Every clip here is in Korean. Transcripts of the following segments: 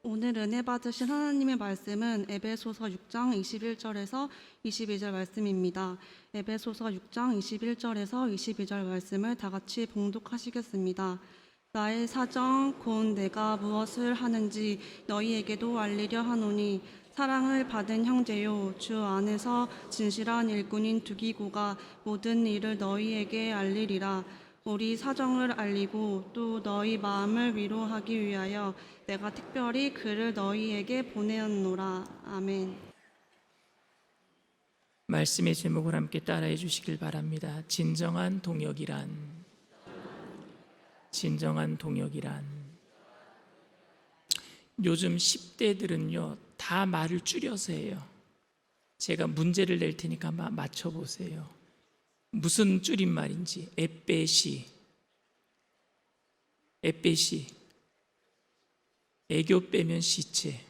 오늘 은혜 받으신 하나님의 말씀은 에베소서 6장 21절에서 22절 말씀입니다. 에베소서 6장 21절에서 22절 말씀을 다 같이 봉독하시겠습니다. 나의 사정 곧 내가 무엇을 하는지 너희에게도 알리려 하노니 사랑을 받은 형제요 주 안에서 진실한 일꾼인 두기고가 모든 일을 너희에게 알리리라. 우리 사정을 알리고 또 너희 마음을 위로하기 위하여 내가 특별히 그를 너희에게 보내었노라. 아멘. 말씀의 제목을 함께 따라해 주시길 바랍니다. 진정한 동역이란 요즘 10대들은요 다 말을 줄여서 해요. 제가 문제를 낼 테니까 맞춰보세요. 무슨 줄임말인지. 에빼시, 애교 빼면 시체.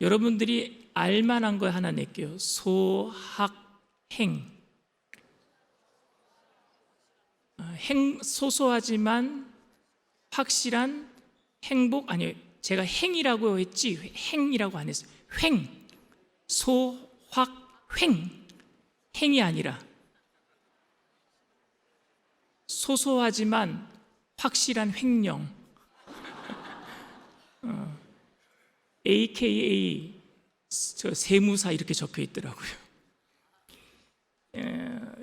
여러분들이 알만한 거 하나 낼게요. 소학행. 소소하지만 확실한 행복. 아니요, 제가 행이라고 했지 행이라고 안 했어요. 행이 아니라 소소하지만 확실한 횡령. AKA 저 세무사 이렇게 적혀 있더라고요.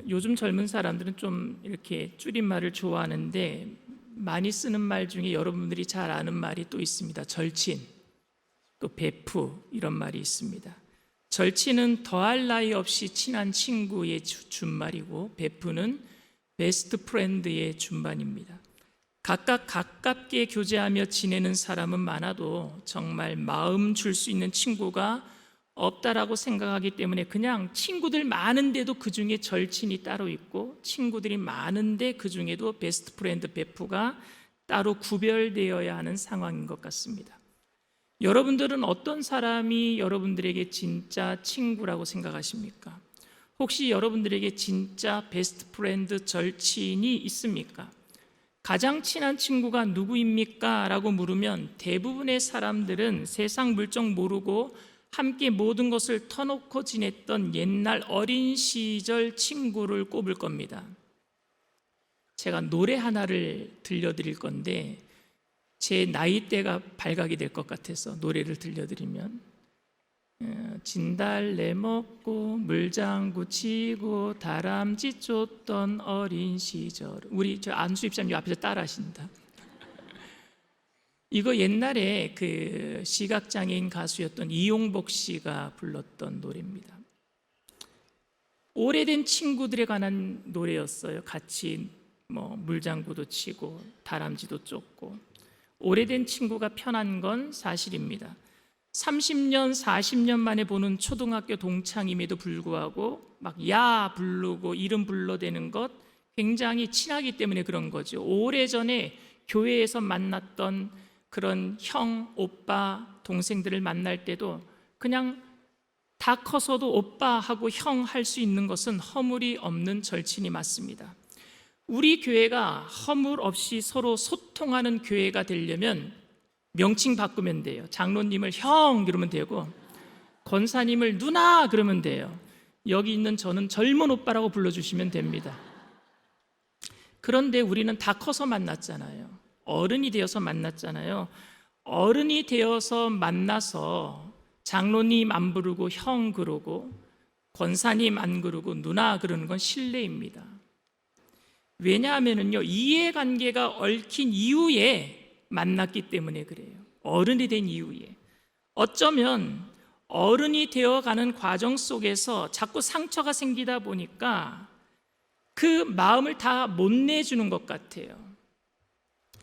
요즘 젊은 사람들은 좀 이렇게 줄임말을 좋아하는데 많이 쓰는 말 중에 여러분들이 잘 아는 말이 또 있습니다. 절친, 또 베프, 이런 말이 있습니다. 절친은 더할 나위 없이 친한 친구의 준말이고, 베프는 베스트 프렌드의 준반입니다. 각각 가깝게 교제하며 지내는 사람은 많아도 정말 마음 줄 수 있는 친구가 없다라고 생각하기 때문에 그냥 친구들 많은데도 그 중에 절친이 따로 있고, 친구들이 많은데 그 중에도 베스트 프렌드, 베프가 따로 구별되어야 하는 상황인 것 같습니다. 여러분들은 어떤 사람이 여러분들에게 진짜 친구라고 생각하십니까? 혹시 여러분들에게 진짜 베스트 프렌드, 절친이 있습니까? 가장 친한 친구가 누구입니까? 라고 물으면 대부분의 사람들은 세상 물정 모르고 함께 모든 것을 터놓고 지냈던 옛날 어린 시절 친구를 꼽을 겁니다. 제가 노래 하나를 들려드릴 건데 제 나이대가 발각이 될 것 같아서 노래를 들려드리면, 진달래 먹고 물장구 치고 다람쥐 쫓던 어린 시절. 우리 저 안수 입사님 앞에서 따라 하신다. 이거 옛날에 그 시각장애인 가수였던 이용복 씨가 불렀던 노래입니다. 오래된 친구들에 관한 노래였어요. 같이 물장구도 치고 다람쥐도 쫓고. 오래된 친구가 편한 건 사실입니다. 30년, 40년 만에 보는 초등학교 동창임에도 불구하고 막 야 부르고 이름 불러대는 것 굉장히 친하기 때문에 그런 거죠. 오래전에 교회에서 만났던 그런 형, 오빠, 동생들을 만날 때도 그냥 다 커서도 오빠하고 형 할 수 있는 것은 허물이 없는 절친이 맞습니다. 우리 교회가 허물 없이 서로 소통하는 교회가 되려면 명칭 바꾸면 돼요. 장로님을 형 그러면 되고, 권사님을 누나 그러면 돼요. 여기 있는 저는 젊은 오빠라고 불러주시면 됩니다. 그런데 우리는 다 커서 만났잖아요. 어른이 되어서 만났잖아요. 어른이 되어서 만나서 장로님 안 부르고 형 그러고 권사님 안 그러고 누나 그러는 건 실례입니다. 왜냐하면요, 이해관계가 얽힌 이후에 만났기 때문에 그래요. 어른이 된 이후에. 어쩌면 어른이 되어가는 과정 속에서 자꾸 상처가 생기다 보니까 그 마음을 다 못 내주는 것 같아요.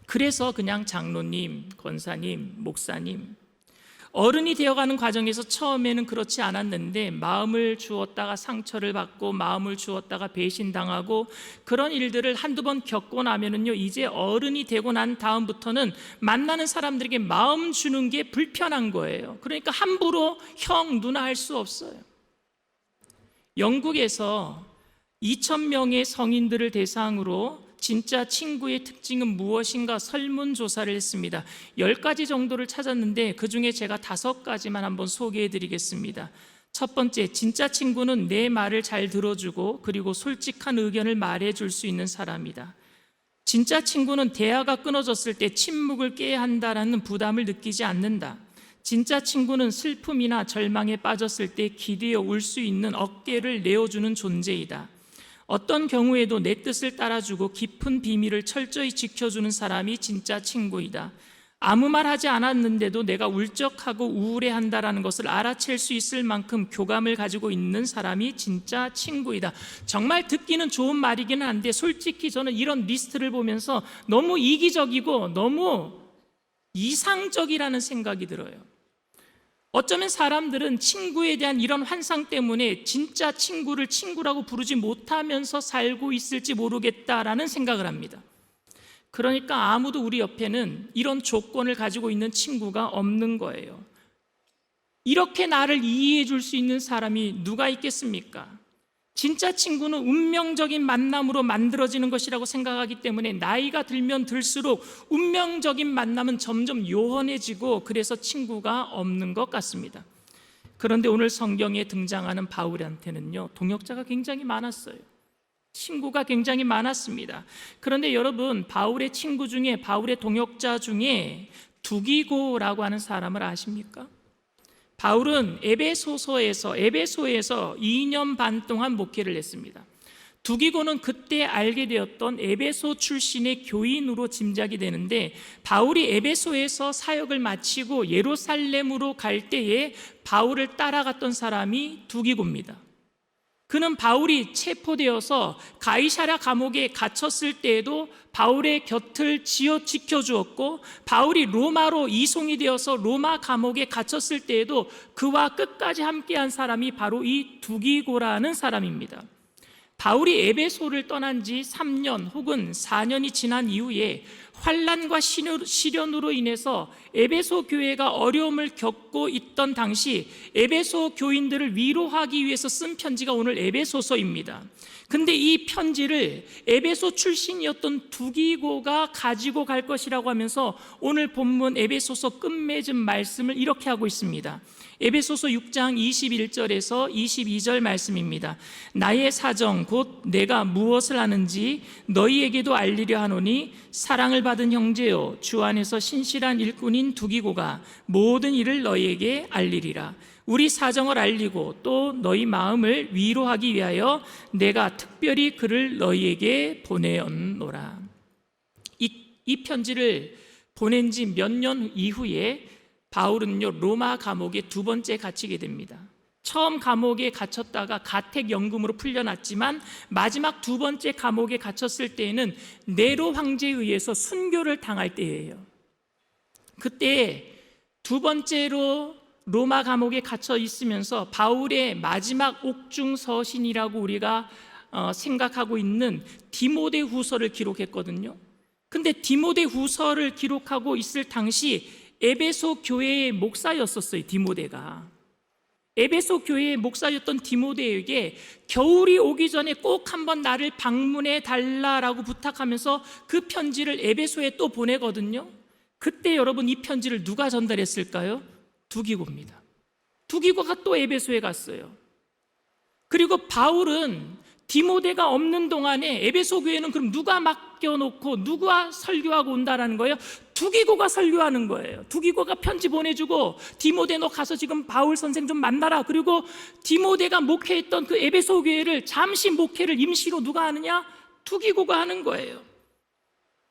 그래서 그냥 장로님, 권사님, 목사님, 어른이 되어가는 과정에서 처음에는 그렇지 않았는데 마음을 주었다가 상처를 받고 마음을 주었다가 배신당하고 그런 일들을 한두 번 겪고 나면은요, 이제 어른이 되고 난 다음부터는 만나는 사람들에게 마음 주는 게 불편한 거예요. 그러니까 함부로 형, 누나 할 수 없어요. 영국에서 2,000명의 성인들을 대상으로 진짜 친구의 특징은 무엇인가 설문조사를 했습니다. 10가지 정도를 찾았는데 그중에 제가 5가지만 한번 소개해 드리겠습니다. 첫 번째, 진짜 친구는 내 말을 잘 들어주고 그리고 솔직한 의견을 말해줄 수 있는 사람이다. 진짜 친구는 대화가 끊어졌을 때 침묵을 깨야 한다라는 부담을 느끼지 않는다. 진짜 친구는 슬픔이나 절망에 빠졌을 때 기대어 울 수 있는 어깨를 내어주는 존재이다. 어떤 경우에도 내 뜻을 따라주고 깊은 비밀을 철저히 지켜주는 사람이 진짜 친구이다. 아무 말 하지 않았는데도 내가 울적하고 우울해한다라는 것을 알아챌 수 있을 만큼 교감을 가지고 있는 사람이 진짜 친구이다. 정말 듣기는 좋은 말이기는 한데 솔직히 저는 이런 리스트를 보면서 너무 이기적이고 너무 이상적이라는 생각이 들어요. 어쩌면 사람들은 친구에 대한 이런 환상 때문에 진짜 친구를 친구라고 부르지 못하면서 살고 있을지 모르겠다라는 생각을 합니다. 그러니까 아무도 우리 옆에는 이런 조건을 가지고 있는 친구가 없는 거예요. 이렇게 나를 이해해 줄 수 있는 사람이 누가 있겠습니까? 진짜 친구는 운명적인 만남으로 만들어지는 것이라고 생각하기 때문에 나이가 들면 들수록 운명적인 만남은 점점 요원해지고 그래서 친구가 없는 것 같습니다. 그런데 오늘 성경에 등장하는 바울한테는요, 동역자가 굉장히 많았어요. 친구가 굉장히 많았습니다. 그런데 여러분, 바울의 친구 중에, 바울의 동역자 중에 두기고라고 하는 사람을 아십니까? 바울은 에베소에서 2년 반 동안 목회를 했습니다. 두기고는 그때 알게 되었던 에베소 출신의 교인으로 짐작이 되는데, 바울이 에베소에서 사역을 마치고 예루살렘으로 갈 때에 바울을 따라갔던 사람이 두기고입니다. 그는 바울이 체포되어서 가이사랴 감옥에 갇혔을 때에도 바울의 곁을 지켜주었고, 바울이 로마로 이송이 되어서 로마 감옥에 갇혔을 때에도 그와 끝까지 함께한 사람이 바로 이 두기고라는 사람입니다. 바울이 에베소를 떠난 지 3년 혹은 4년이 지난 이후에 환난과 시련으로 인해서 에베소 교회가 어려움을 겪고 있던 당시 에베소 교인들을 위로하기 위해서 쓴 편지가 오늘 에베소서입니다. 근데 이 편지를 에베소 출신이었던 두기고가 가지고 갈 것이라고 하면서 오늘 본문 에베소서 끝맺은 말씀을 이렇게 하고 있습니다. 에베소서 6장 21절에서 22절 말씀입니다. 나의 사정 곧 내가 무엇을 하는지 너희에게도 알리려 하노니 사랑을 받은 형제요 주 안에서 신실한 일꾼인 두기고가 모든 일을 너희에게 알리리라. 우리 사정을 알리고 또 너희 마음을 위로하기 위하여 내가 특별히 그를 너희에게 보내었노라. 이 편지를 보낸 지 몇 년 이후에 바울은요 로마 감옥에 2번째 갇히게 됩니다. 처음 감옥에 갇혔다가 가택연금으로 풀려났지만 마지막 2번째 감옥에 갇혔을 때에는 네로 황제에 의해서 순교를 당할 때예요. 그때 2번째로 로마 감옥에 갇혀 있으면서 바울의 마지막 옥중서신이라고 우리가 생각하고 있는 디모데후서를 기록했거든요. 근데 디모데후서를 기록하고 있을 당시 에베소 교회의 목사였었어요. 디모데가 에베소 교회의 목사였던 디모데에게 겨울이 오기 전에 꼭 한번 나를 방문해 달라라고 부탁하면서 그 편지를 에베소에 또 보내거든요. 그때 여러분 이 편지를 누가 전달했을까요? 두기고입니다. 두기고가 또 에베소에 갔어요. 그리고 바울은 디모데가 없는 동안에 에베소 교회는 그럼 누가 맡겨놓고 누가 설교하고 온다라는 거예요? 두기고가 설교하는 거예요. 두기고가 편지 보내주고 디모데 너 가서 지금 바울 선생 좀 만나라. 그리고 디모데가 목회했던 그 에베소 교회를 잠시 목회를 임시로 누가 하느냐? 두기고가 하는 거예요.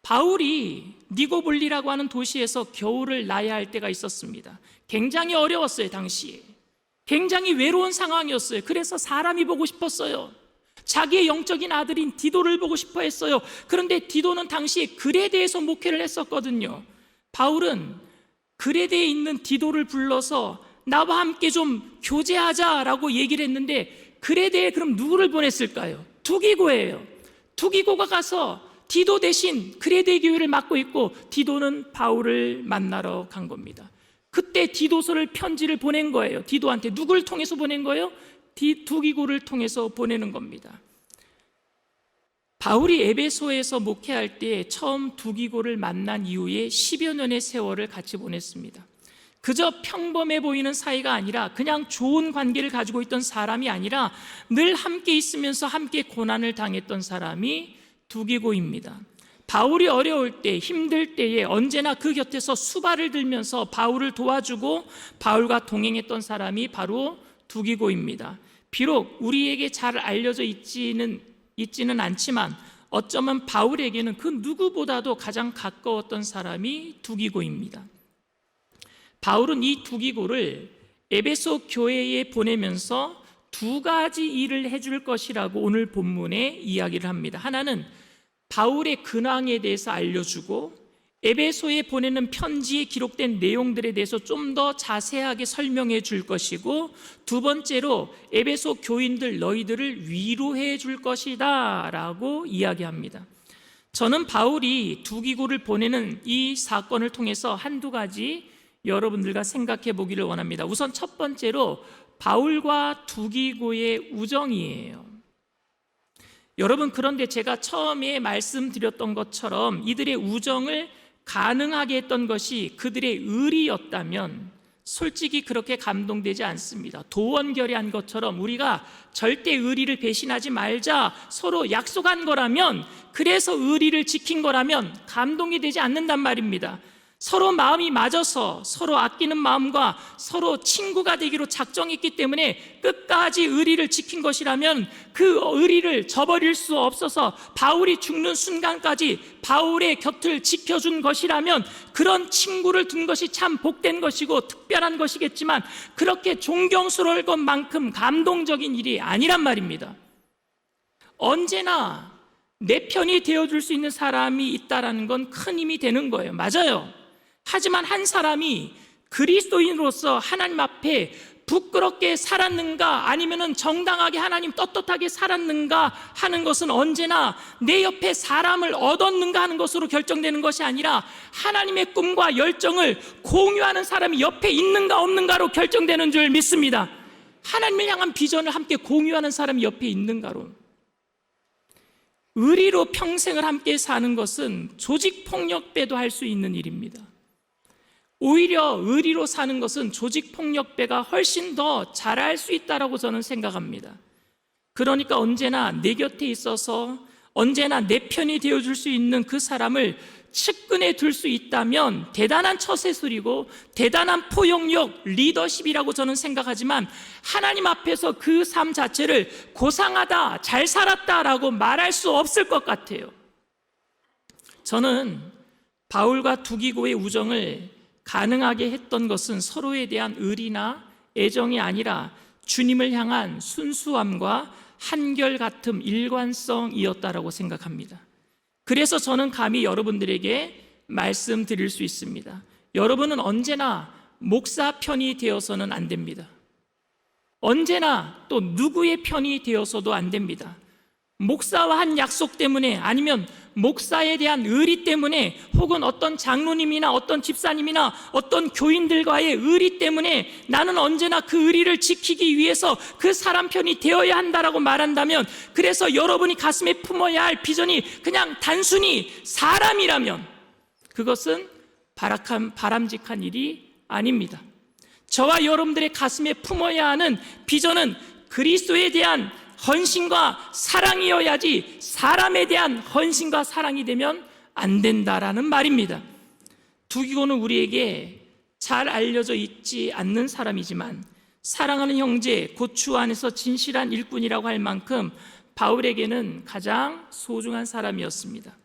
바울이 니고볼리라고 하는 도시에서 겨울을 나야 할 때가 있었습니다. 굉장히 어려웠어요. 당시에 굉장히 외로운 상황이었어요. 그래서 사람이 보고 싶었어요. 자기의 영적인 아들인 디도를 보고 싶어 했어요. 그런데 디도는 당시에 그레데에서 목회를 했었거든요. 바울은 그레데에 있는 디도를 불러서 나와 함께 좀 교제하자라고 얘기를 했는데 그레데에 그럼 누구를 보냈을까요? 두기고예요. 두기고가 가서 디도 대신 그레데 교회를 맡고 있고 디도는 바울을 만나러 간 겁니다. 그때 디도서를 편지를 보낸 거예요. 디도한테 누굴 통해서 보낸 거예요? 두기고를 통해서 보내는 겁니다. 바울이 에베소에서 목회할 때 처음 두기고를 만난 이후에 10여 년의 세월을 같이 보냈습니다. 그저 평범해 보이는 사이가 아니라 그냥 좋은 관계를 가지고 있던 사람이 아니라 늘 함께 있으면서 함께 고난을 당했던 사람이 두기고입니다. 바울이 어려울 때, 힘들 때에 언제나 그 곁에서 수발을 들면서 바울을 도와주고 바울과 동행했던 사람이 바로 두기고입니다. 비록 우리에게 잘 알려져 있지는 않지만 어쩌면 바울에게는 그 누구보다도 가장 가까웠던 사람이 두기고입니다. 바울은 이 두기고를 에베소 교회에 보내면서 두 가지 일을 해줄 것이라고 오늘 본문에 이야기를 합니다. 하나는 바울의 근황에 대해서 알려주고 에베소에 보내는 편지에 기록된 내용들에 대해서 좀 더 자세하게 설명해 줄 것이고, 두 번째로 에베소 교인들 너희들을 위로해 줄 것이다 라고 이야기합니다. 저는 바울이 두기고를 보내는 이 사건을 통해서 한두 가지 여러분들과 생각해 보기를 원합니다. 우선 첫 번째로 바울과 두기고의 우정이에요. 여러분, 그런데 제가 처음에 말씀드렸던 것처럼 이들의 우정을 가능하게 했던 것이 그들의 의리였다면 솔직히 그렇게 감동되지 않습니다. 도원결의한 것처럼 우리가 절대 의리를 배신하지 말자 서로 약속한 거라면, 그래서 의리를 지킨 거라면 감동이 되지 않는단 말입니다. 서로 마음이 맞아서 서로 아끼는 마음과 서로 친구가 되기로 작정했기 때문에 끝까지 의리를 지킨 것이라면 그 의리를 저버릴 수 없어서 바울이 죽는 순간까지 바울의 곁을 지켜준 것이라면 그런 친구를 둔 것이 참 복된 것이고 특별한 것이겠지만 그렇게 존경스러울 것만큼 감동적인 일이 아니란 말입니다. 언제나 내 편이 되어줄 수 있는 사람이 있다는 건 큰 힘이 되는 거예요. 맞아요. 하지만 한 사람이 그리스도인으로서 하나님 앞에 부끄럽게 살았는가 아니면은 정당하게 하나님 떳떳하게 살았는가 하는 것은 언제나 내 옆에 사람을 얻었는가 하는 것으로 결정되는 것이 아니라 하나님의 꿈과 열정을 공유하는 사람이 옆에 있는가 없는가로 결정되는 줄 믿습니다. 하나님을 향한 비전을 함께 공유하는 사람이 옆에 있는가로. 의리로 평생을 함께 사는 것은 조직폭력배도 할 수 있는 일입니다. 오히려 의리로 사는 것은 조직폭력배가 훨씬 더 잘할 수 있다고 저는 생각합니다. 그러니까 언제나 내 곁에 있어서 언제나 내 편이 되어줄 수 있는 그 사람을 측근에 둘 수 있다면 대단한 처세술이고 대단한 포용력, 리더십이라고 저는 생각하지만 하나님 앞에서 그 삶 자체를 고상하다, 잘 살았다라고 말할 수 없을 것 같아요. 저는 바울과 두기고의 우정을 가능하게 했던 것은 서로에 대한 의리나 애정이 아니라 주님을 향한 순수함과 한결같음, 일관성이었다라고 생각합니다. 그래서 저는 감히 여러분들에게 말씀드릴 수 있습니다. 여러분은 언제나 목사 편이 되어서는 안 됩니다. 언제나 또 누구의 편이 되어서도 안 됩니다. 목사와 한 약속 때문에 아니면 목사에 대한 의리 때문에 혹은 어떤 장로님이나 어떤 집사님이나 어떤 교인들과의 의리 때문에 나는 언제나 그 의리를 지키기 위해서 그 사람 편이 되어야 한다라고 말한다면, 그래서 여러분이 가슴에 품어야 할 비전이 그냥 단순히 사람이라면 그것은 바람직한 일이 아닙니다. 저와 여러분들의 가슴에 품어야 하는 비전은 그리스도에 대한 헌신과 사랑이어야지 사람에 대한 헌신과 사랑이 되면 안 된다라는 말입니다. 두기고는 우리에게 잘 알려져 있지 않는 사람이지만 사랑하는 형제, 곧 주 안에서 진실한 일꾼이라고 할 만큼 바울에게는 가장 소중한 사람이었습니다.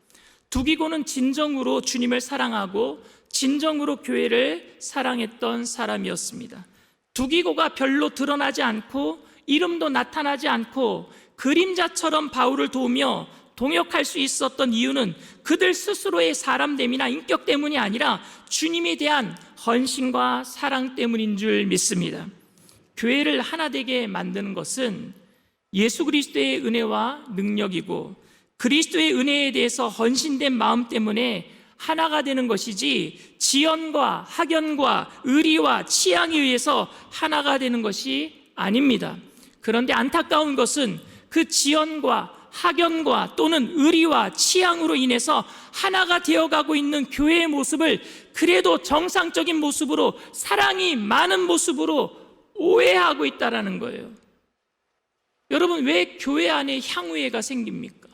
두기고는 진정으로 주님을 사랑하고 진정으로 교회를 사랑했던 사람이었습니다. 두기고가 별로 드러나지 않고 이름도 나타나지 않고 그림자처럼 바울을 도우며 동역할 수 있었던 이유는 그들 스스로의 사람됨이나 인격 때문이 아니라 주님에 대한 헌신과 사랑 때문인 줄 믿습니다. 교회를 하나 되게 만드는 것은 예수 그리스도의 은혜와 능력이고 그리스도의 은혜에 대해서 헌신된 마음 때문에 하나가 되는 것이지 지연과 학연과 의리와 취향에 의해서 하나가 되는 것이 아닙니다. 그런데 안타까운 것은 그 지연과 학연과 또는 의리와 취향으로 인해서 하나가 되어가고 있는 교회의 모습을 그래도 정상적인 모습으로, 사랑이 많은 모습으로 오해하고 있다는 거예요. 여러분, 왜 교회 안에 향후회가 생깁니까?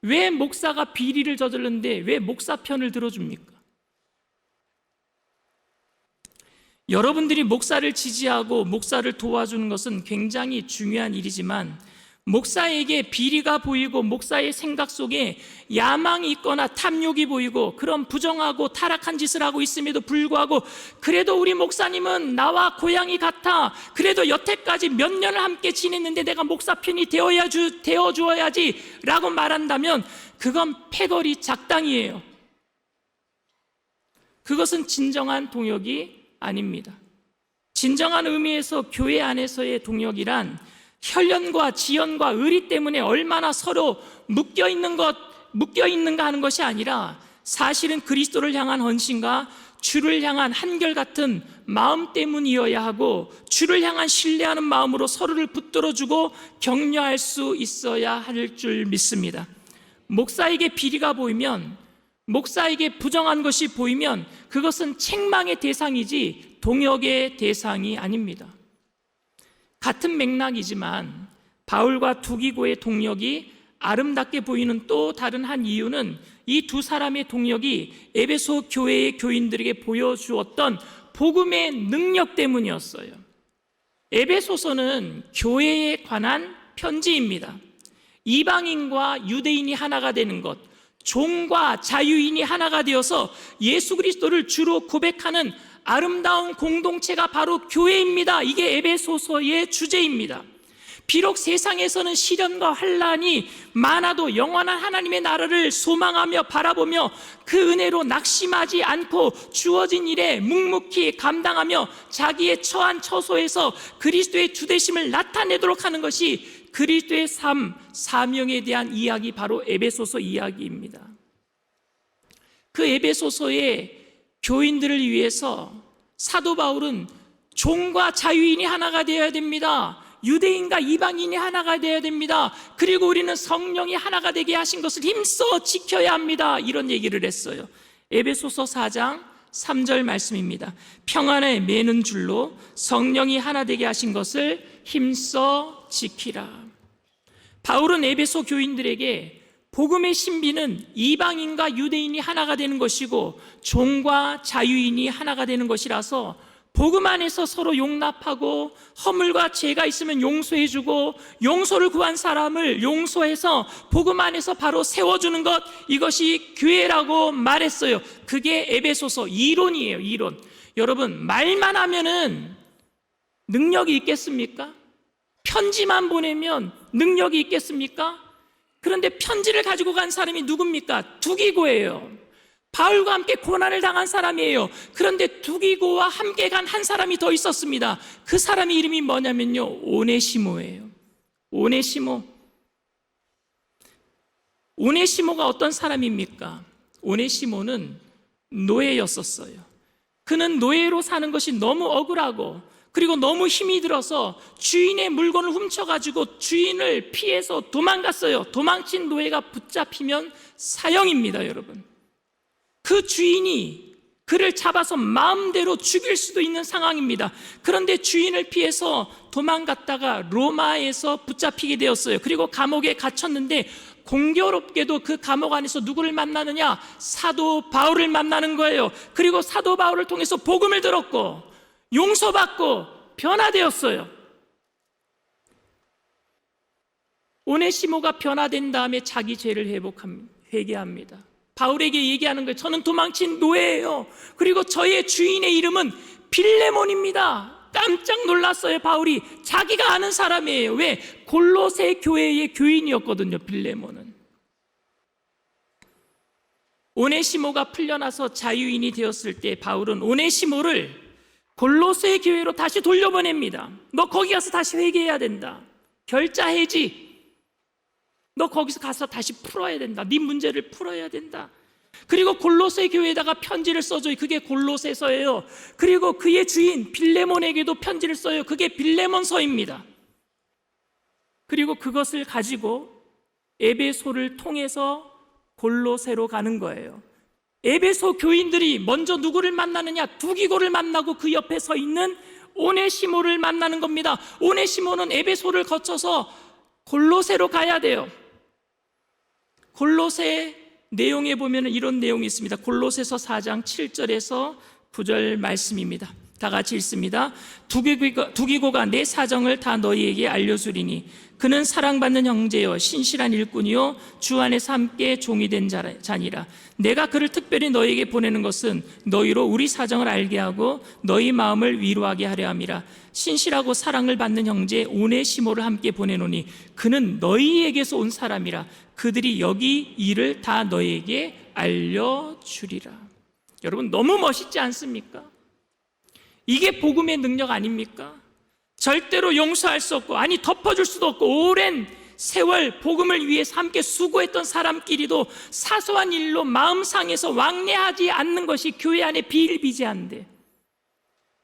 왜 목사가 비리를 저질렀는데 왜 목사 편을 들어줍니까? 여러분들이 목사를 지지하고 목사를 도와주는 것은 굉장히 중요한 일이지만, 목사에게 비리가 보이고 목사의 생각 속에 야망이 있거나 탐욕이 보이고 그런 부정하고 타락한 짓을 하고 있음에도 불구하고 그래도 우리 목사님은 나와 고향이 같아, 그래도 여태까지 몇 년을 함께 지냈는데 내가 목사 편이 되어주어야지 라고 말한다면 그건 패거리 작당이에요. 그것은 진정한 동역이 아닙니다. 진정한 의미에서 교회 안에서의 동역이란 혈연과 지연과 의리 때문에 얼마나 서로 묶여있는가 하는 것이 아니라, 사실은 그리스도를 향한 헌신과 주를 향한 한결같은 마음 때문이어야 하고, 주를 향한 신뢰하는 마음으로 서로를 붙들어주고 격려할 수 있어야 할 줄 믿습니다. 목사에게 비리가 보이면, 목사에게 부정한 것이 보이면 그것은 책망의 대상이지 동역의 대상이 아닙니다. 같은 맥락이지만 바울과 두기고의 동역이 아름답게 보이는 또 다른 한 이유는 이 두 사람의 동역이 에베소 교회의 교인들에게 보여주었던 복음의 능력 때문이었어요. 에베소서는 교회에 관한 편지입니다. 이방인과 유대인이 하나가 되는 것, 종과 자유인이 하나가 되어서 예수 그리스도를 주로 고백하는 아름다운 공동체가 바로 교회입니다. 이게 에베소서의 주제입니다. 비록 세상에서는 시련과 환난이 많아도 영원한 하나님의 나라를 소망하며 바라보며 그 은혜로 낙심하지 않고 주어진 일에 묵묵히 감당하며 자기의 처한 처소에서 그리스도의 주되심을 나타내도록 하는 것이 그리스도의 삶, 사명에 대한 이야기, 바로 에베소서 이야기입니다. 그 에베소서의 교인들을 위해서 사도 바울은 종과 자유인이 하나가 되어야 됩니다. 유대인과 이방인이 하나가 되어야 됩니다. 그리고 우리는 성령이 하나가 되게 하신 것을 힘써 지켜야 합니다. 이런 얘기를 했어요. 에베소서 4장 3절 말씀입니다. 평안에 매는 줄로 성령이 하나 되게 하신 것을 힘써 지키라. 바울은 에베소 교인들에게 복음의 신비는 이방인과 유대인이 하나가 되는 것이고 종과 자유인이 하나가 되는 것이라서 복음 안에서 서로 용납하고 허물과 죄가 있으면 용서해주고 용서를 구한 사람을 용서해서 복음 안에서 바로 세워주는 것, 이것이 교회라고 말했어요. 그게 에베소서 이론이에요. 이론. 여러분, 말만 하면은 능력이 있겠습니까? 편지만 보내면 능력이 있겠습니까? 그런데 편지를 가지고 간 사람이 누굽니까? 두기고예요. 바울과 함께 고난을 당한 사람이에요. 그런데 두기고와 함께 간 한 사람이 더 있었습니다. 그 사람의 이름이 뭐냐면요, 오네시모예요. 오네시모가 어떤 사람입니까? 오네시모는 노예였었어요. 그는 노예로 사는 것이 너무 억울하고 그리고 너무 힘이 들어서 주인의 물건을 훔쳐가지고 주인을 피해서 도망갔어요. 도망친 노예가 붙잡히면 사형입니다, 여러분. 그 주인이 그를 잡아서 마음대로 죽일 수도 있는 상황입니다. 그런데 주인을 피해서 도망갔다가 로마에서 붙잡히게 되었어요. 그리고 감옥에 갇혔는데 공교롭게도 그 감옥 안에서 누구를 만나느냐? 사도 바울을 만나는 거예요. 그리고 사도 바울을 통해서 복음을 들었고 용서받고 변화되었어요. 오네시모가 변화된 다음에 자기 죄를 회개합니다. 바울에게 얘기하는 거예요. 저는 도망친 노예예요. 그리고 저의 주인의 이름은 빌레몬입니다. 깜짝 놀랐어요. 바울이 자기가 아는 사람이에요. 왜? 골로새 교회의 교인이었거든요, 빌레몬은. 오네시모가 풀려나서 자유인이 되었을 때 바울은 오네시모를 골로새 교회로 다시 돌려보냅니다. 너 거기 가서 다시 회개해야 된다. 결자해지. 너 거기서 가서 다시 풀어야 된다. 네 문제를 풀어야 된다. 그리고 골로새 교회에다가 편지를 써줘요. 그게 골로새서예요. 그리고 그의 주인 빌레몬에게도 편지를 써요. 그게 빌레몬서입니다. 그리고 그것을 가지고 에베소를 통해서 골로새로 가는 거예요. 에베소 교인들이 먼저 누구를 만나느냐? 두기고를 만나고 그 옆에 서 있는 오네시모를 만나는 겁니다. 오네시모는 에베소를 거쳐서 골로새로 가야 돼요. 골로새 내용에 보면 이런 내용이 있습니다. 골로새서 4장 7절에서 9절 말씀입니다. 다 같이 읽습니다. 두기고가 내 사정을 다 너희에게 알려주리니 그는 사랑받는 형제요 신실한 일꾼이요 주 안에서 함께 종이 된 자니라. 내가 그를 특별히 너희에게 보내는 것은 너희로 우리 사정을 알게 하고 너희 마음을 위로하게 하려 함이라. 신실하고 사랑을 받는 형제 오네시모를 함께 보내노니 그는 너희에게서 온 사람이라. 그들이 여기 일을 다 너희에게 알려주리라. 여러분, 너무 멋있지 않습니까? 이게 복음의 능력 아닙니까? 절대로 용서할 수 없고, 아니 덮어줄 수도 없고, 오랜 세월 복음을 위해서 함께 수고했던 사람끼리도 사소한 일로 마음 상해서 왕래하지 않는 것이 교회 안에 비일비재한데,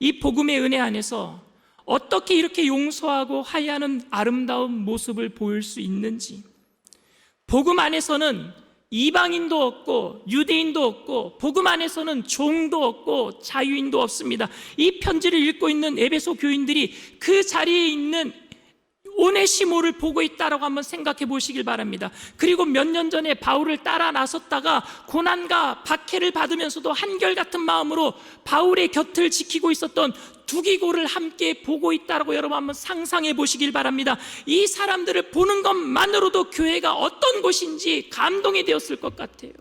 이 복음의 은혜 안에서 어떻게 이렇게 용서하고 화해하는 아름다운 모습을 보일 수 있는지, 복음 안에서는 이방인도 없고 유대인도 없고 복음 안에서는 종도 없고 자유인도 없습니다. 이 편지를 읽고 있는 에베소 교인들이 그 자리에 있는 오네시모를 보고 있다라고 한번 생각해 보시길 바랍니다. 그리고 몇 년 전에 바울을 따라 나섰다가 고난과 박해를 받으면서도 한결같은 마음으로 바울의 곁을 지키고 있었던 두기고를 함께 보고 있다라고 여러분 한번 상상해 보시길 바랍니다. 이 사람들을 보는 것만으로도 교회가 어떤 곳인지 감동이 되었을 것 같아요.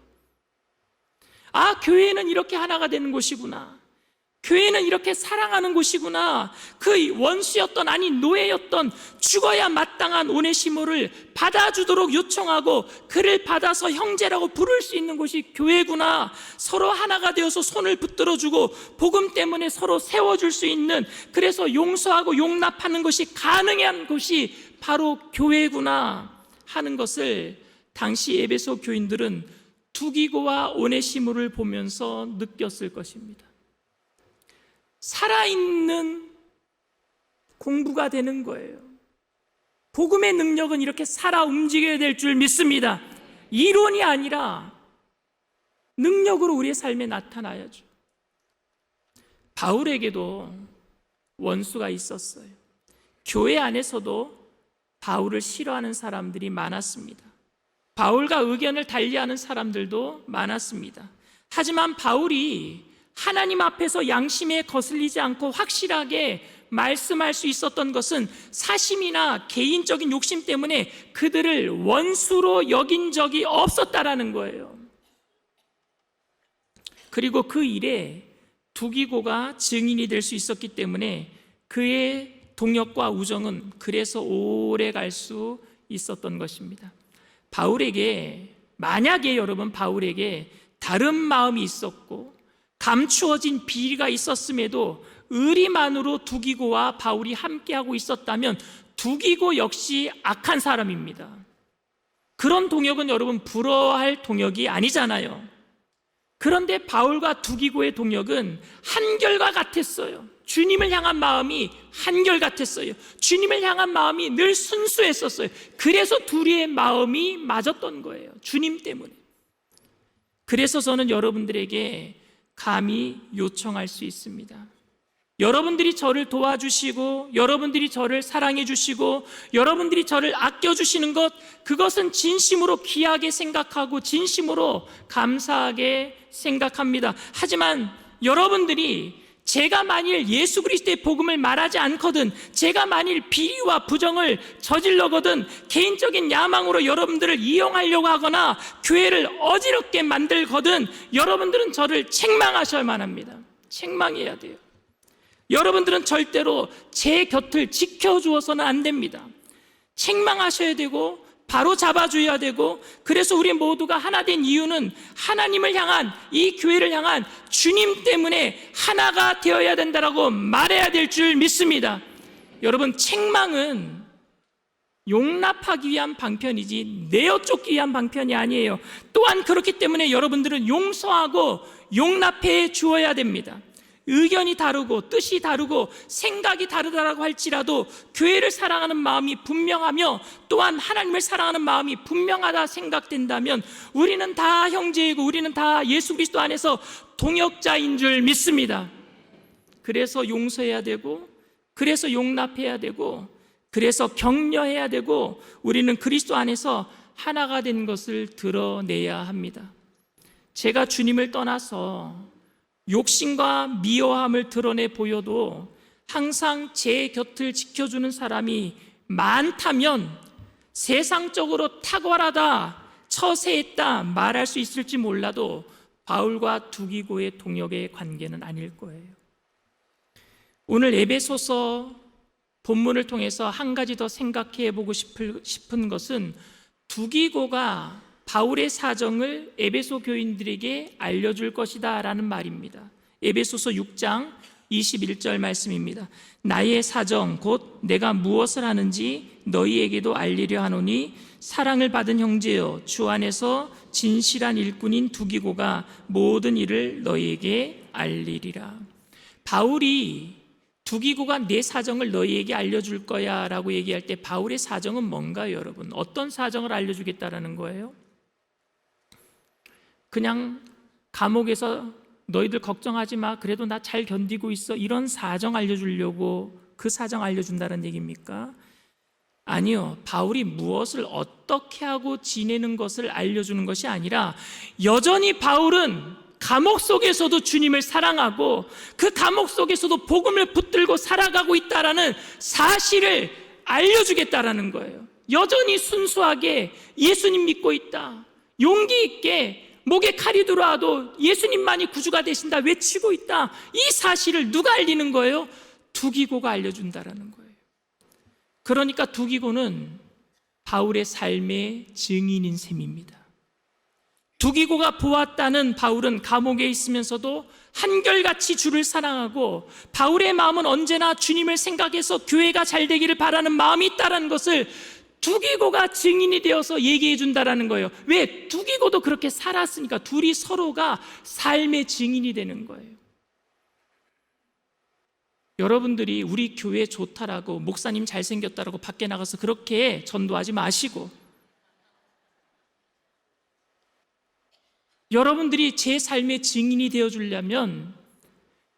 아, 교회는 이렇게 하나가 되는 곳이구나. 교회는 이렇게 사랑하는 곳이구나. 그 원수였던, 아니 노예였던, 죽어야 마땅한 오네시모를 받아주도록 요청하고 그를 받아서 형제라고 부를 수 있는 곳이 교회구나. 서로 하나가 되어서 손을 붙들어주고 복음 때문에 서로 세워줄 수 있는, 그래서 용서하고 용납하는 것이 가능한 곳이 바로 교회구나 하는 것을 당시 에베소 교인들은 두기고와 오네시모를 보면서 느꼈을 것입니다. 살아있는 공부가 되는 거예요. 복음의 능력은 이렇게 살아 움직여야 될 줄 믿습니다. 이론이 아니라 능력으로 우리의 삶에 나타나야죠. 바울에게도 원수가 있었어요. 교회 안에서도 바울을 싫어하는 사람들이 많았습니다. 바울과 의견을 달리하는 사람들도 많았습니다. 하지만 바울이 하나님 앞에서 양심에 거슬리지 않고 확실하게 말씀할 수 있었던 것은 사심이나 개인적인 욕심 때문에 그들을 원수로 여긴 적이 없었다라는 거예요. 그리고 그 일에 두기고가 증인이 될 수 있었기 때문에 그의 동역과 우정은 그래서 오래 갈 수 있었던 것입니다. 바울에게, 만약에 여러분 바울에게 다른 마음이 있었고 감추어진 비리가 있었음에도 의리만으로 두기고와 바울이 함께하고 있었다면 두기고 역시 악한 사람입니다. 그런 동역은 여러분 부러워할 동역이 아니잖아요. 그런데 바울과 두기고의 동역은 한결과 같았어요. 주님을 향한 마음이 한결같았어요. 주님을 향한 마음이 늘 순수했었어요. 그래서 둘이의 마음이 맞았던 거예요. 주님 때문에. 그래서 저는 여러분들에게 감히 요청할 수 있습니다. 여러분들이 저를 도와주시고 여러분들이 저를 사랑해 주시고 여러분들이 저를 아껴주시는 것, 그것은 진심으로 귀하게 생각하고 진심으로 감사하게 생각합니다. 하지만 여러분들이 제가 만일 예수 그리스도의 복음을 말하지 않거든, 제가 만일 비리와 부정을 저질러거든, 개인적인 야망으로 여러분들을 이용하려고 하거나 교회를 어지럽게 만들거든, 여러분들은 저를 책망하셔야만 합니다. 책망해야 돼요. 여러분들은 절대로 제 곁을 지켜주어서는 안 됩니다. 책망하셔야 되고 바로 잡아줘야 되고, 그래서 우리 모두가 하나 된 이유는 하나님을 향한, 이 교회를 향한 주님 때문에 하나가 되어야 된다라고 말해야 될 줄 믿습니다. 여러분, 책망은 용납하기 위한 방편이지 내어 쫓기 위한 방편이 아니에요. 또한 그렇기 때문에 여러분들은 용서하고 용납해 주어야 됩니다. 의견이 다르고 뜻이 다르고 생각이 다르다라고 할지라도 교회를 사랑하는 마음이 분명하며 또한 하나님을 사랑하는 마음이 분명하다 생각된다면 우리는 다 형제이고 우리는 다 예수 그리스도 안에서 동역자인 줄 믿습니다. 그래서 용서해야 되고, 그래서 용납해야 되고, 그래서 격려해야 되고, 우리는 그리스도 안에서 하나가 된 것을 드러내야 합니다. 제가 주님을 떠나서 욕심과 미워함을 드러내 보여도 항상 제 곁을 지켜주는 사람이 많다면 세상적으로 탁월하다, 처세했다 말할 수 있을지 몰라도 바울과 두기고의 동역의 관계는 아닐 거예요. 오늘 에베소서 본문을 통해서 한 가지 더 생각해 보고 싶은 것은 두기고가 바울의 사정을 에베소 교인들에게 알려줄 것이다 라는 말입니다. 에베소서 6장 21절 말씀입니다. 나의 사정 곧 내가 무엇을 하는지 너희에게도 알리려 하노니 사랑을 받은 형제여 주 안에서 진실한 일꾼인 두기고가 모든 일을 너희에게 알리리라. 바울이 두기고가 내 사정을 너희에게 알려줄 거야 라고 얘기할 때 바울의 사정은 뭔가요, 여러분? 어떤 사정을 알려주겠다라는 거예요? 그냥 감옥에서 너희들 걱정하지 마, 그래도 나 잘 견디고 있어, 이런 사정 알려주려고 그 사정 알려준다는 얘기입니까? 아니요. 바울이 무엇을 어떻게 하고 지내는 것을 알려주는 것이 아니라 여전히 바울은 감옥 속에서도 주님을 사랑하고 그 감옥 속에서도 복음을 붙들고 살아가고 있다라는 사실을 알려주겠다라는 거예요. 여전히 순수하게 예수님 믿고 있다, 용기 있게 목에 칼이 들어와도 예수님만이 구주가 되신다 외치고 있다, 이 사실을 누가 알리는 거예요? 두기고가 알려준다라는 거예요. 그러니까 두기고는 바울의 삶의 증인인 셈입니다. 두기고가 보았다는 바울은 감옥에 있으면서도 한결같이 주를 사랑하고 바울의 마음은 언제나 주님을 생각해서 교회가 잘 되기를 바라는 마음이 있다는 것을 두기고가 증인이 되어서 얘기해 준다라는 거예요. 왜? 두기고도 그렇게 살았으니까 둘이 서로가 삶의 증인이 되는 거예요. 여러분들이 우리 교회 좋다라고 목사님 잘생겼다라고 밖에 나가서 그렇게 전도하지 마시고, 여러분들이 제 삶의 증인이 되어주려면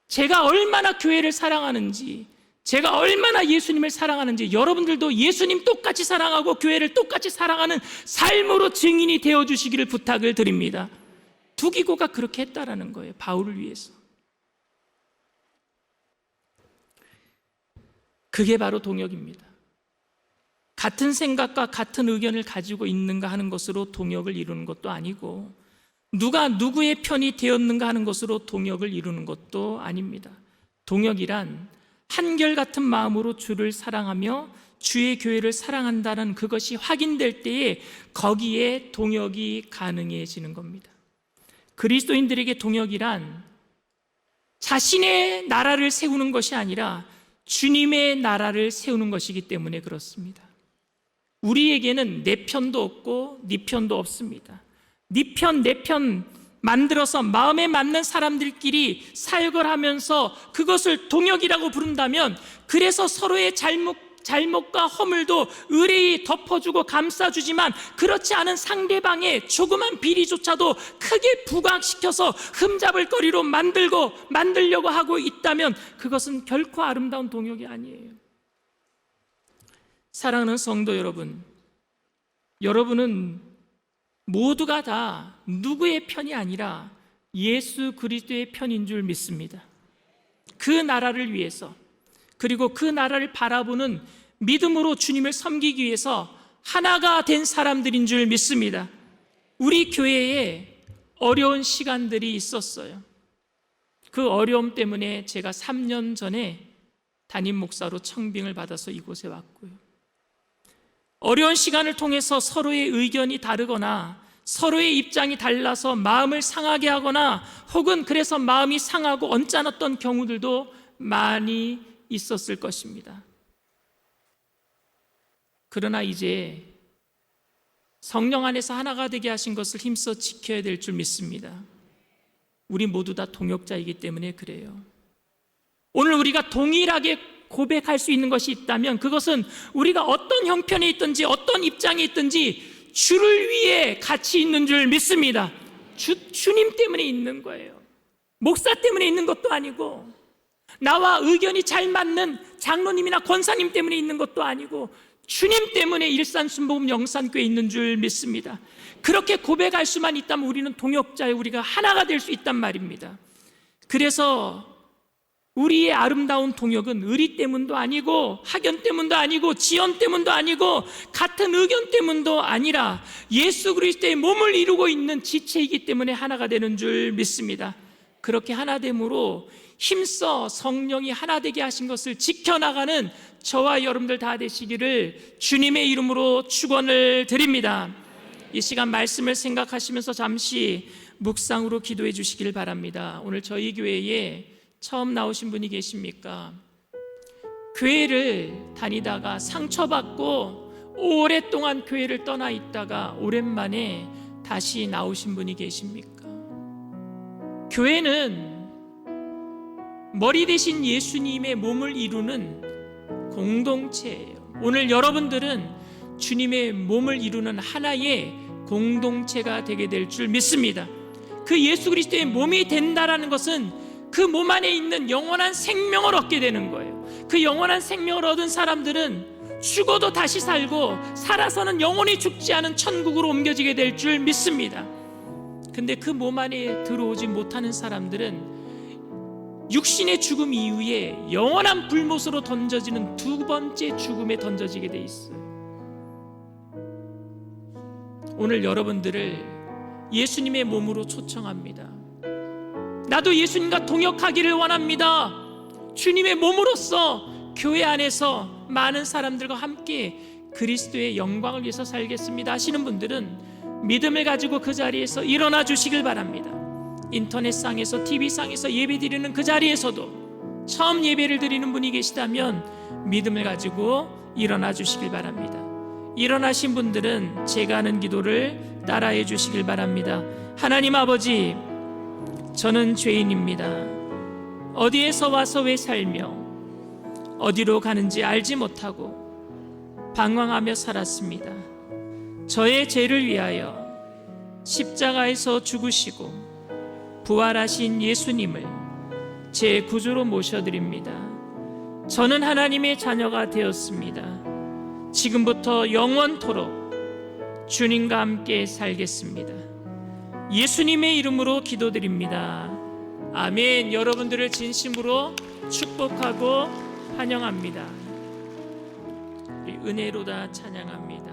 제가 얼마나 교회를 사랑하는지, 제가 얼마나 예수님을 사랑하는지 여러분들도 예수님 똑같이 사랑하고 교회를 똑같이 사랑하는 삶으로 증인이 되어주시기를 부탁을 드립니다. 두기고가 그렇게 했다라는 거예요. 바울을 위해서. 그게 바로 동역입니다. 같은 생각과 같은 의견을 가지고 있는가 하는 것으로 동역을 이루는 것도 아니고, 누가 누구의 편이 되었는가 하는 것으로 동역을 이루는 것도 아닙니다. 동역이란 한결같은 마음으로 주를 사랑하며 주의 교회를 사랑한다는 그것이 확인될 때에 거기에 동역이 가능해지는 겁니다. 그리스도인들에게 동역이란 자신의 나라를 세우는 것이 아니라 주님의 나라를 세우는 것이기 때문에 그렇습니다. 우리에게는 내 편도 없고 네 편도 없습니다. 네 편, 내 편 만들어서 마음에 맞는 사람들끼리 사역을 하면서 그것을 동역이라고 부른다면, 그래서 서로의 잘못과 허물도 의뢰히 덮어주고 감싸주지만 그렇지 않은 상대방의 조그만 비리조차도 크게 부각시켜서 흠잡을 거리로 만들려고 하고 있다면 그것은 결코 아름다운 동역이 아니에요. 사랑하는 성도 여러분, 여러분은 모두가 다 누구의 편이 아니라 예수 그리스도의 편인 줄 믿습니다. 그 나라를 위해서, 그리고 그 나라를 바라보는 믿음으로 주님을 섬기기 위해서 하나가 된 사람들인 줄 믿습니다. 우리 교회에 어려운 시간들이 있었어요. 그 어려움 때문에 제가 3년 전에 담임 목사로 청빙을 받아서 이곳에 왔고요. 어려운 시간을 통해서 서로의 의견이 다르거나 서로의 입장이 달라서 마음을 상하게 하거나 혹은 그래서 마음이 상하고 언짢았던 경우들도 많이 있었을 것입니다. 그러나 이제 성령 안에서 하나가 되게 하신 것을 힘써 지켜야 될 줄 믿습니다. 우리 모두 다 동역자이기 때문에 그래요. 오늘 우리가 동일하게 고백할 수 있는 것이 있다면 그것은 우리가 어떤 형편에 있든지 어떤 입장에 있든지 주를 위해 같이 있는 줄 믿습니다. 주님 때문에 있는 거예요. 목사 때문에 있는 것도 아니고, 나와 의견이 잘 맞는 장로님이나 권사님 때문에 있는 것도 아니고, 주님 때문에 일산순복음 영산교회에 있는 줄 믿습니다. 그렇게 고백할 수만 있다면 우리는 동역자의 우리가 하나가 될 수 있단 말입니다. 그래서 우리의 아름다운 동역은 의리 때문도 아니고 학연 때문도 아니고 지연 때문도 아니고 같은 의견 때문도 아니라 예수 그리스도의 몸을 이루고 있는 지체이기 때문에 하나가 되는 줄 믿습니다. 그렇게 하나됨으로 힘써 성령이 하나 되게 하신 것을 지켜나가는 저와 여러분들 다 되시기를 주님의 이름으로 축원을 드립니다. 이 시간 말씀을 생각하시면서 잠시 묵상으로 기도해 주시길 바랍니다. 오늘 저희 교회에 처음 나오신 분이 계십니까? 교회를 다니다가 상처받고 오랫동안 교회를 떠나 있다가 오랜만에 다시 나오신 분이 계십니까? 교회는 머리 대신 예수님의 몸을 이루는 공동체예요. 오늘 여러분들은 주님의 몸을 이루는 하나의 공동체가 되게 될 줄 믿습니다. 그 예수 그리스도의 몸이 된다라는 것은 그 몸 안에 있는 영원한 생명을 얻게 되는 거예요. 그 영원한 생명을 얻은 사람들은 죽어도 다시 살고 살아서는 영원히 죽지 않은 천국으로 옮겨지게 될 줄 믿습니다. 근데 그 몸 안에 들어오지 못하는 사람들은 육신의 죽음 이후에 영원한 불못으로 던져지는 두 번째 죽음에 던져지게 돼 있어요. 오늘 여러분들을 예수님의 몸으로 초청합니다. 나도 예수님과 동역하기를 원합니다. 주님의 몸으로서 교회 안에서 많은 사람들과 함께 그리스도의 영광을 위해서 살겠습니다 하시는 분들은 믿음을 가지고 그 자리에서 일어나 주시길 바랍니다. 인터넷상에서 TV상에서 예배 드리는 그 자리에서도 처음 예배를 드리는 분이 계시다면 믿음을 가지고 일어나 주시길 바랍니다. 일어나신 분들은 제가 하는 기도를 따라해 주시길 바랍니다. 하나님 아버지, 저는 죄인입니다. 어디에서 와서 왜 살며 어디로 가는지 알지 못하고 방황하며 살았습니다. 저의 죄를 위하여 십자가에서 죽으시고 부활하신 예수님을 제 구주로 모셔드립니다. 저는 하나님의 자녀가 되었습니다. 지금부터 영원토록 주님과 함께 살겠습니다. 예수님의 이름으로 기도드립니다. 아멘. 여러분들을 진심으로 축복하고 환영합니다. 우리 은혜로다 찬양합니다.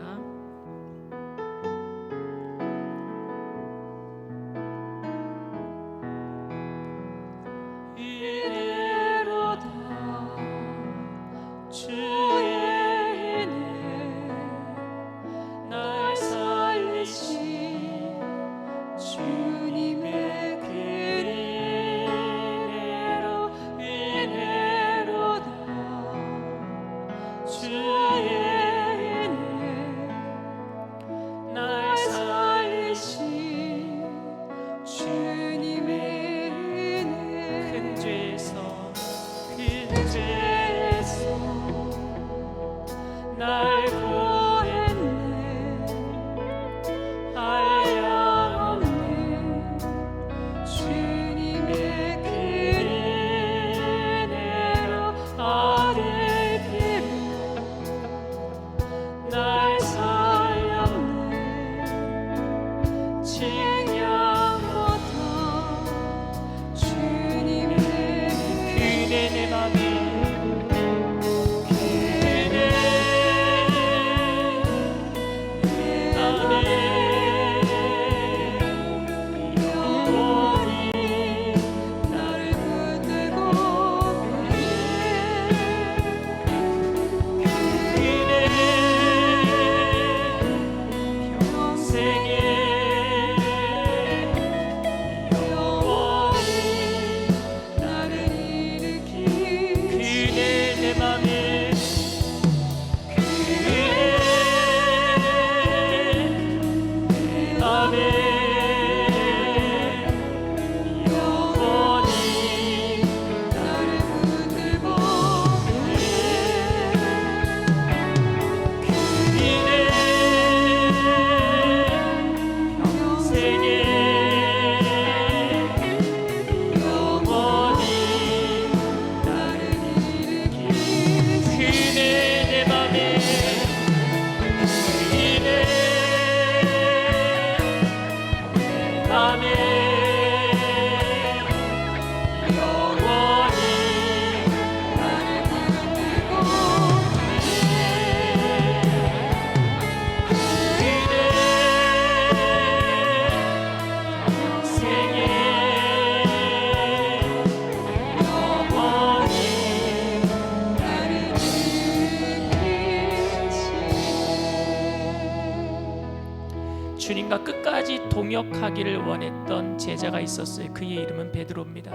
주님과 끝까지 동역하기를 원했던 제자가 있었어요. 그의 이름은 베드로입니다.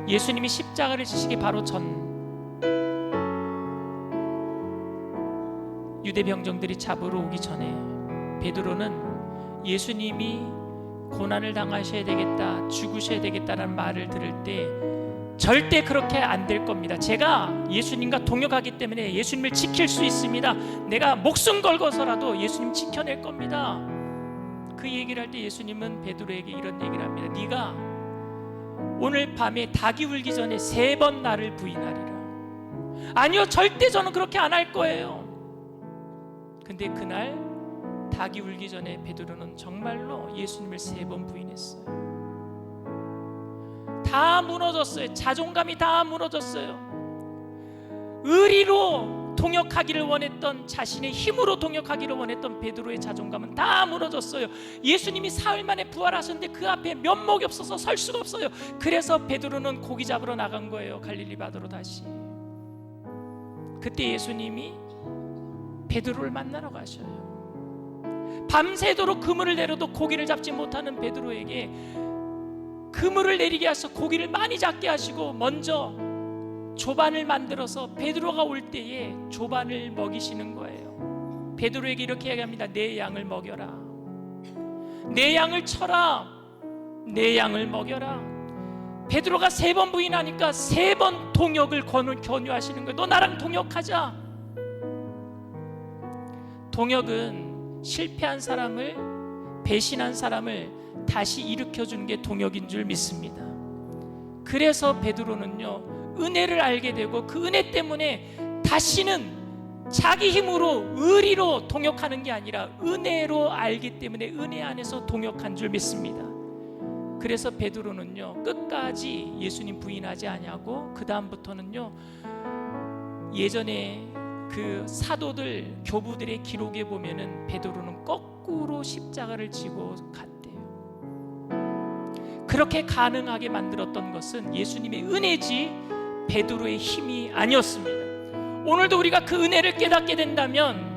예수님이 십자가를 지시기 바로 전 유대 병정들이 잡으러 오기 전에 베드로는 예수님이 고난을 당하셔야 되겠다, 죽으셔야 되겠다라는 말을 들을 때 절대 그렇게 안 될 겁니다. 제가 예수님과 동역하기 때문에 예수님을 지킬 수 있습니다. 내가 목숨 걸고서라도 예수님 지켜낼 겁니다. 그 얘기를 할 때 예수님은 베드로에게 이런 얘기를 합니다. 네가 오늘 밤에 닭이 울기 전에 3번 나를 부인하리라. 아니요, 절대 저는 그렇게 안 할 거예요. 근데 그날 닭이 울기 전에 베드로는 정말로 예수님을 3번 부인했어요. 다 무너졌어요. 자존감이 다 무너졌어요. 의리로 동역하기를 원했던, 자신의 힘으로 동역하기를 원했던 베드로의 자존감은 다 무너졌어요. 예수님이 사흘 만에 부활하셨는데 그 앞에 면목이 없어서 설 수가 없어요. 그래서 베드로는 고기 잡으러 나간 거예요. 갈릴리 바다로 다시. 그때 예수님이 베드로를 만나러 가셔요. 밤새도록 그물을 내려도 고기를 잡지 못하는 베드로에게 그물을 내리게 하셔서 고기를 많이 잡게 하시고 먼저 조반을 만들어서 베드로가 올 때에 조반을 먹이시는 거예요. 베드로에게 이렇게 얘기합니다. 내 양을 먹여라. 내 양을 쳐라. 내 양을 먹여라. 베드로가 3번 부인하니까 3번 동역을 권유하시는 거예요. 너 나랑 동역하자. 동역은 실패한 사람을, 배신한 사람을 다시 일으켜주는 게 동역인 줄 믿습니다. 그래서 베드로는요, 은혜를 알게 되고 그 은혜 때문에 다시는 자기 힘으로 의리로 동역하는 게 아니라 은혜로 알기 때문에 은혜 안에서 동역한 줄 믿습니다. 그래서 베드로는요, 끝까지 예수님 부인하지 아니하고 그 다음부터는요, 예전에 그 사도들, 교부들의 기록에 보면은 베드로는 거꾸로 십자가를 지고 갔대요. 그렇게 가능하게 만들었던 것은 예수님의 은혜지 베드로의 힘이 아니었습니다. 오늘도 우리가 그 은혜를 깨닫게 된다면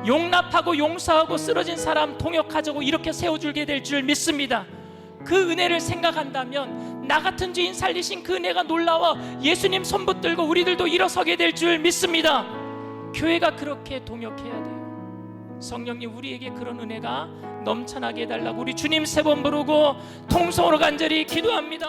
용납하고 용서하고 쓰러진 사람 동역하자고 이렇게 세워주게 될 줄 믿습니다. 그 은혜를 생각한다면 나 같은 죄인 살리신 그 은혜가 놀라워 예수님 손 붙들고 우리들도 일어서게 될 줄 믿습니다. 교회가 그렇게 동역해야 돼요. 성령님 우리에게 그런 은혜가 넘쳐나게 해달라고 우리 주님 3번 부르고 통성으로 간절히 기도합니다.